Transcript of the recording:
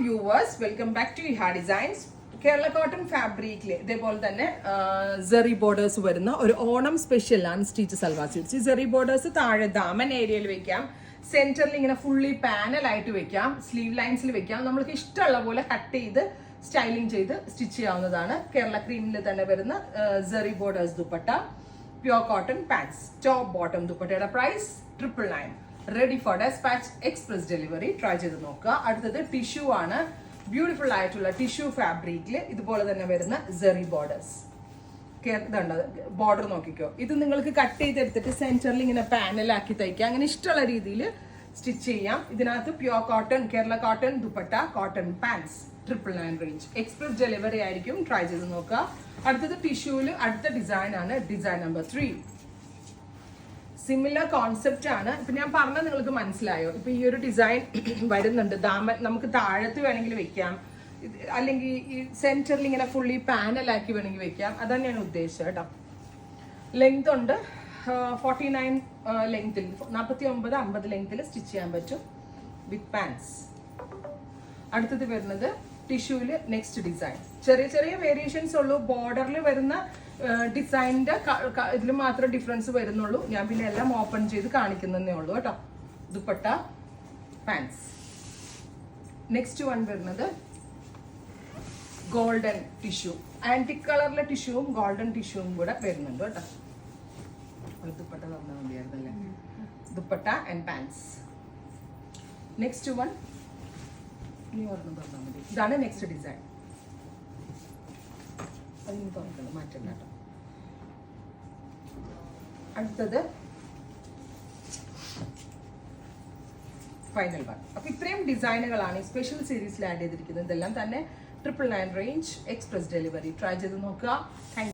Viewers, welcome back to Iha Designs. Kerala cotton ഫാബ്രിക്കിൽ ഇതേപോലെ തന്നെ സെറി ബോർഡേഴ്സ് വരുന്ന ഒരു ഓണം സ്പെഷ്യൽ ആണ് സ്റ്റിച്ച് സൽവാർ സ്യൂട്ട്സ്. ഈ സെറി ബോർഡേഴ്സ് താഴെ ദാമൻ ഏരിയയിൽ വെക്കാം, സെന്ററിൽ ഇങ്ങനെ ഫുള്ളി പാനലായിട്ട് വെക്കാം, സ്ലീവ് ലൈൻസിൽ വെക്കാം. നമ്മൾക്ക് ഇഷ്ടമുള്ള പോലെ കട്ട് ചെയ്ത് സ്റ്റൈലിംഗ് ചെയ്ത് സ്റ്റിച്ച് ചെയ്യാവുന്നതാണ്. കേരള ക്രീമിൽ തന്നെ വരുന്ന zari borders dupatta, pure cotton pants, top bottom ദുപ്പട്ടയുടെ price 999. Ready for dispatch, express delivery. Try ചെയ്ത് നോക്കുക. അടുത്തത് ടിഷ്യൂ ആണ്. ബ്യൂട്ടിഫുൾ ആയിട്ടുള്ള ടിഷ്യൂ ഫാബ്രിക്കിൽ ഇതുപോലെ തന്നെ വരുന്ന സെറി ബോർഡേഴ്സ്. ബോർഡർ നോക്കിക്കോ. ഇത് നിങ്ങൾക്ക് കട്ട് ചെയ്തെടുത്തിട്ട് സെന്ററിൽ ഇങ്ങനെ പാനലാക്കി തയ്ക്കാം. അങ്ങനെ ഇഷ്ടമുള്ള രീതിയിൽ സ്റ്റിച്ച് ചെയ്യാം. ഇതിനകത്ത് pure cotton, Kerala cotton dupatta, cotton pants, 999 range. Express delivery ആയിരിക്കും. ട്രൈ ചെയ്ത് നോക്കുക. അടുത്തത് ടിഷ്യൂല് അടുത്ത ഡിസൈൻ ആണ്, ഡിസൈൻ നമ്പർ 3. സിമിലർ കോൺസെപ്റ്റ് ആണ്. ഇപ്പൊ ഞാൻ പറഞ്ഞത് നിങ്ങൾക്ക് മനസ്സിലായോ? ഇപ്പൊ ഈ ഒരു ഡിസൈൻ വരുന്നുണ്ട്. ദാമൻ നമുക്ക് താഴത്ത് വേണമെങ്കിൽ വെക്കാം, അല്ലെങ്കിൽ ഈ സെന്ററിൽ ഇങ്ങനെ ഫുള്ളി പാനലാക്കി വേണമെങ്കിൽ വെക്കാം. അതാണ് ഞാൻ ഉദ്ദേശിച്ചത് കേട്ടോ. ലെങ്ത് ഉണ്ട് 49 ലെങ്ത്തിൽ, 49-50 ലെങ്ത്തിൽ സ്റ്റിച്ച് ചെയ്യാൻ പറ്റും വിത്ത് പാൻസ്. അടുത്തത് വരുന്നത് ടിഷ്യൂല് നെക്സ്റ്റ് ഡിസൈൻ. ചെറിയ ചെറിയ വേരിയേഷൻസ് ഉള്ളൂ. ബോർഡറിൽ വരുന്ന ഡിസൈനിന്റെ ഇതിൽ മാത്രമേ ഡിഫറൻസ് വരുന്നുള്ളൂ. ഞാൻ പിന്നെ എല്ലാം ഓപ്പൺ ചെയ്ത് കാണിക്കുന്നതേ ഉള്ളൂ കേട്ടോ. ദുപ്പട്ട, പാൻസ്. നെക്സ്റ്റ് വൺ വരുന്നത് ഗോൾഡൻ ടിഷ്യൂ. ആന്റിക് കളറിലെ ടിഷ്യൂവും ഗോൾഡൻ ടിഷ്യൂവും കൂടെ വരുന്നുണ്ട് കേട്ടോ. ദുപ്പട്ട തന്നാൽ മതിയായിരുന്നല്ലേ. Dupatta and pants. Next one ഇനി ഒരെണ്ണം തന്നാൽ മതി. ഇതാണ് നെക്സ്റ്റ് ഡിസൈൻ. അതിന് തുറക്കണം, മാറ്റം കേട്ടോ. അടുത്തത് ഫൈനൽ വൺ. അപ്പൊ ഇത്രയും ഡിസൈനുകളാണ് ഈ സ്പെഷ്യൽ സീരീസിൽ ആഡ് ചെയ്തിരിക്കുന്നത്. ഇതെല്ലാം തന്നെ 999 റേഞ്ച്, എക്സ്പ്രസ് ഡെലിവറി. ട്രൈ ചെയ്ത് നോക്കുക. താങ്ക്